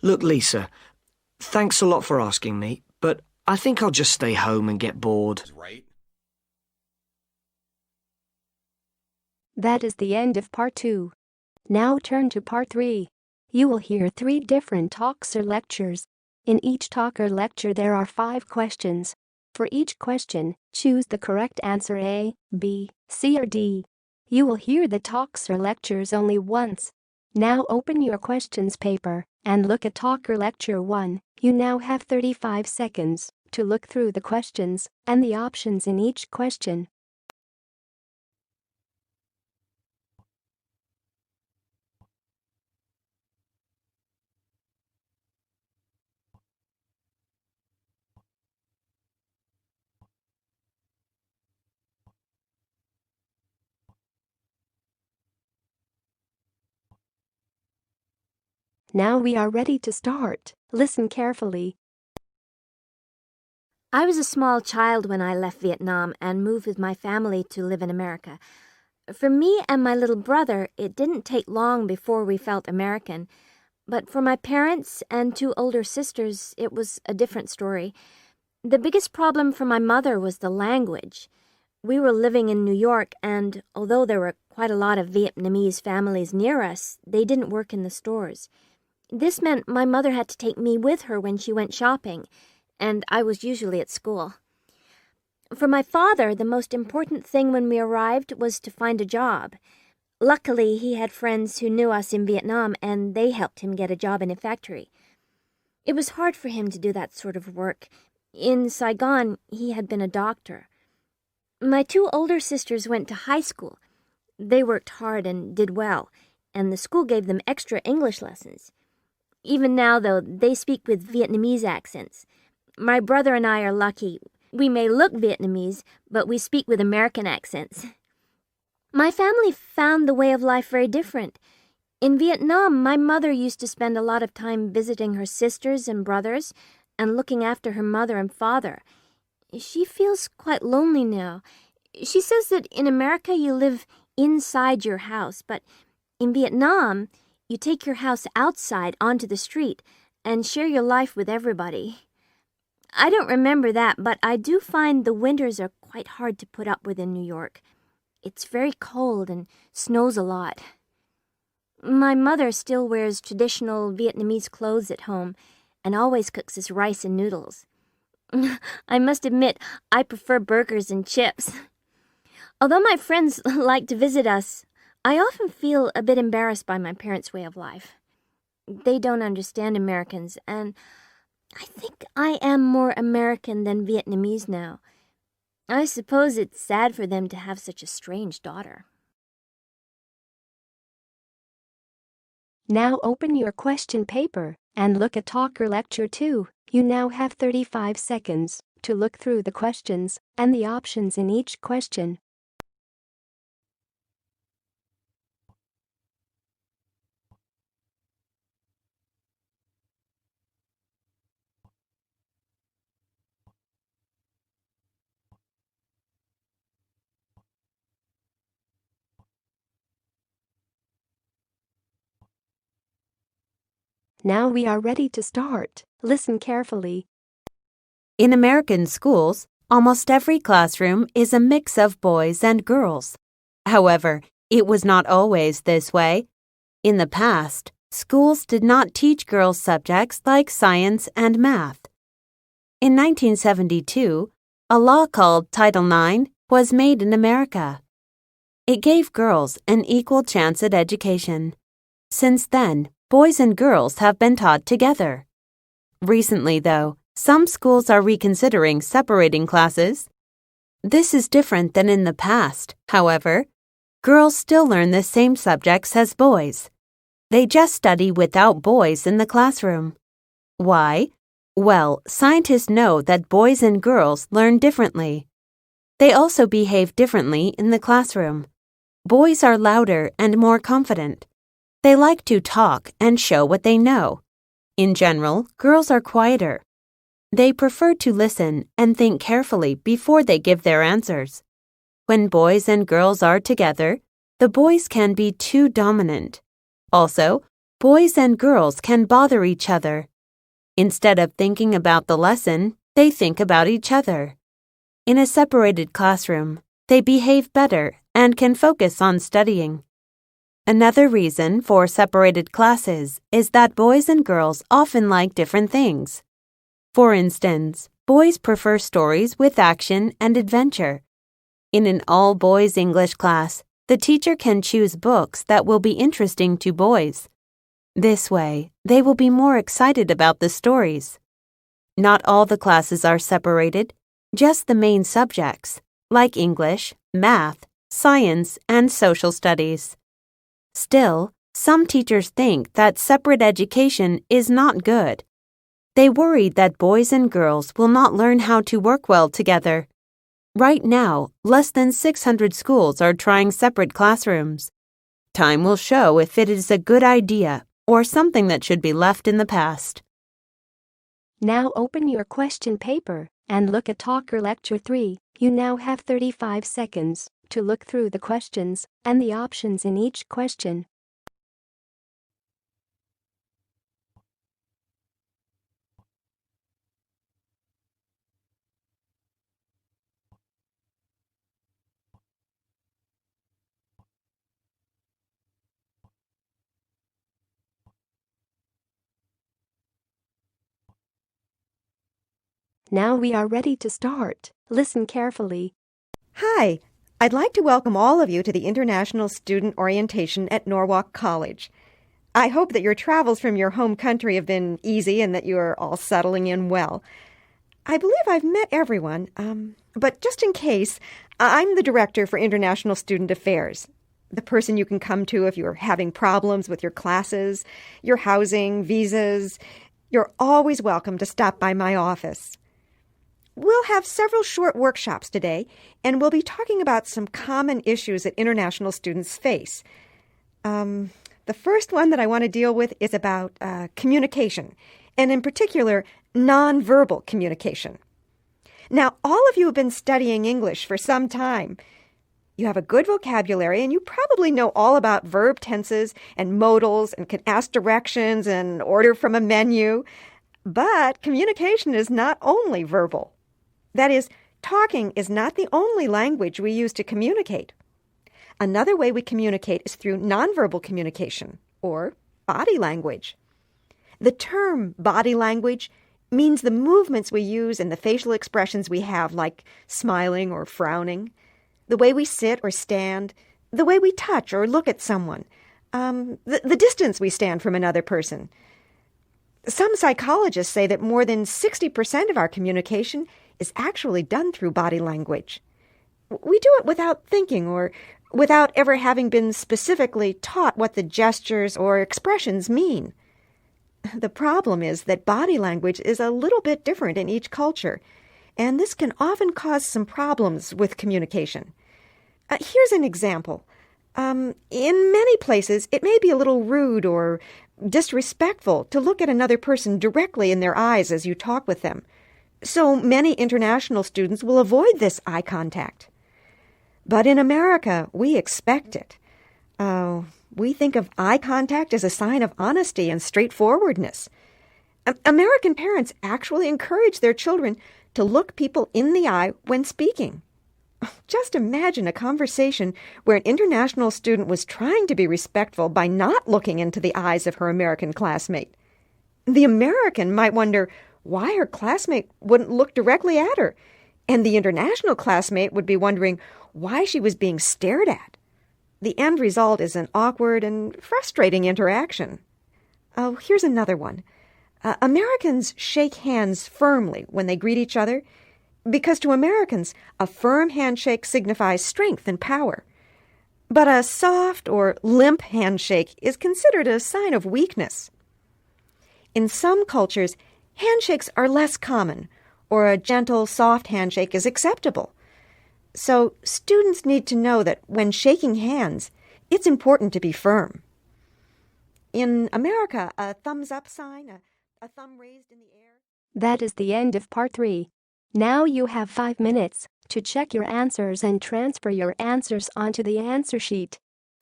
Look, Lisa, thanks a lot for asking me, but I think I'll just stay home and get bored. Right? That is the end of part 2. Now turn to part 3. You will hear 3 different talks or lectures. In each talk or lecture there are 5 questions. For each question, choose the correct answer A, B, C or D. You will hear the talks or lectures only once. Now open your questions paper and look at talk or lecture 1. You now have 35 seconds to look through the questions and the options in each question. Now we are ready to start. Listen carefully. I was a small child when I left Vietnam and moved with my family to live in America. For me and my little brother, it didn't take long before we felt American. But for my parents and 2 older sisters, it was a different story. The biggest problem for my mother was the language. We were living in New York, and although there were quite a lot of Vietnamese families near us, they didn't work in the stores. This meant my mother had to take me with her when she went shopping, and I was usually at school. For my father, the most important thing when we arrived was to find a job. Luckily, he had friends who knew us in Vietnam, and they helped him get a job in a factory. It was hard for him to do that sort of work. In Saigon, he had been a doctor. My 2 older sisters went to high school. They worked hard and did well, and the school gave them extra English lessons. Even now, though, they speak with Vietnamese accents. My brother and I are lucky. We may look Vietnamese, but we speak with American accents. My family found the way of life very different. In Vietnam, my mother used to spend a lot of time visiting her sisters and brothers and looking after her mother and father. She feels quite lonely now. She says that in America you live inside your house, but in Vietnam, you take your house outside onto the street and share your life with everybody. I don't remember that, but I do find the winters are quite hard to put up with in New York. It's very cold and snows a lot. My mother still wears traditional Vietnamese clothes at home and always cooks us rice and noodles. I must admit, I prefer burgers and chips. Although my friends like to visit us, I often feel a bit embarrassed by my parents' way of life. They don't understand Americans, and I think I am more American than Vietnamese now. I suppose it's sad for them to have such a strange daughter. Now open your question paper and look at talk or lecture 2. You now have 35 seconds to look through the questions and the options in each question. Now we are ready to start. Listen carefully. In American schools, almost every classroom is a mix of boys and girls. However, it was not always this way. In the past, schools did not teach girls subjects like science and math. In 1972, a law called Title IX was made in America. It gave girls an equal chance at education. Since then, boys and girls have been taught together. Recently, though, some schools are reconsidering separating classes. This is different than in the past, however. Girls still learn the same subjects as boys. They just study without boys in the classroom. Why? Well, scientists know that boys and girls learn differently. They also behave differently in the classroom. Boys are louder and more confident. They like to talk and show what they know. In general, girls are quieter. They prefer to listen and think carefully before they give their answers. When boys and girls are together, the boys can be too dominant. Also, boys and girls can bother each other. Instead of thinking about the lesson, they think about each other. In a separated classroom, they behave better and can focus on studying. Another reason for separated classes is that boys and girls often like different things. For instance, boys prefer stories with action and adventure. In an all-boys English class, the teacher can choose books that will be interesting to boys. This way, they will be more excited about the stories. Not all the classes are separated, just the main subjects, like English, math, science, and social studies. Still, some teachers think that separate education is not good. They worry that boys and girls will not learn how to work well together. Right now, less than 600 schools are trying separate classrooms. Time will show if it is a good idea or something that should be left in the past. Now open your question paper and look at Talker Lecture 3. You now have 35 seconds to look through the questions and the options in each question. Now we are ready to start. Listen carefully. Hi, I'd like to welcome all of you to the International Student Orientation at Norwalk College. I hope that your travels from your home country have been easy and that you are all settling in well. I believe I've met everyone, but just in case, I'm the Director for International Student Affairs, the person you can come to if you're having problems with your classes, your housing, visas. You're always welcome to stop by my office. We'll have several short workshops today, and we'll be talking about some common issues that international students face. The first one that I want to deal with is about communication, and in particular, nonverbal communication. Now, all of you have been studying English for some time. You have a good vocabulary, and you probably know all about verb tenses and modals and can ask directions and order from a menu. But communication is not only verbal. That is, talking is not the only language we use to communicate. Another way we communicate is through nonverbal communication, or body language. The term body language means the movements we use and the facial expressions we have, like smiling or frowning, the way we sit or stand, the way we touch or look at someone, the distance we stand from another person. Some psychologists say that more than 60% of our communication is actually done through body language. We do it without thinking or without ever having been specifically taught what the gestures or expressions mean. The problem is that body language is a little bit different in each culture, and this can often cause some problems with communication. Here's an example. In many places, it may be a little rude or disrespectful to look at another person directly in their eyes as you talk with them. So many international students will avoid this eye contact. But in America, we expect it. We think of eye contact as a sign of honesty and straightforwardness. American parents actually encourage their children to look people in the eye when speaking. Just imagine a conversation where an international student was trying to be respectful by not looking into the eyes of her American classmate. The American might wonder why her classmate wouldn't look directly at her, and the international classmate would be wondering why she was being stared at. The end result is an awkward and frustrating interaction. Oh, here's another one. Americans shake hands firmly when they greet each other, because to Americans, a firm handshake signifies strength and power. But a soft or limp handshake is considered a sign of weakness. In some cultures, handshakes are less common, or a gentle, soft handshake is acceptable. So students need to know that when shaking hands, it's important to be firm. In America, a thumbs-up sign, a thumb raised in the air. That is the end of Part 3. Now you have 5 minutes to check your answers and transfer your answers onto the answer sheet.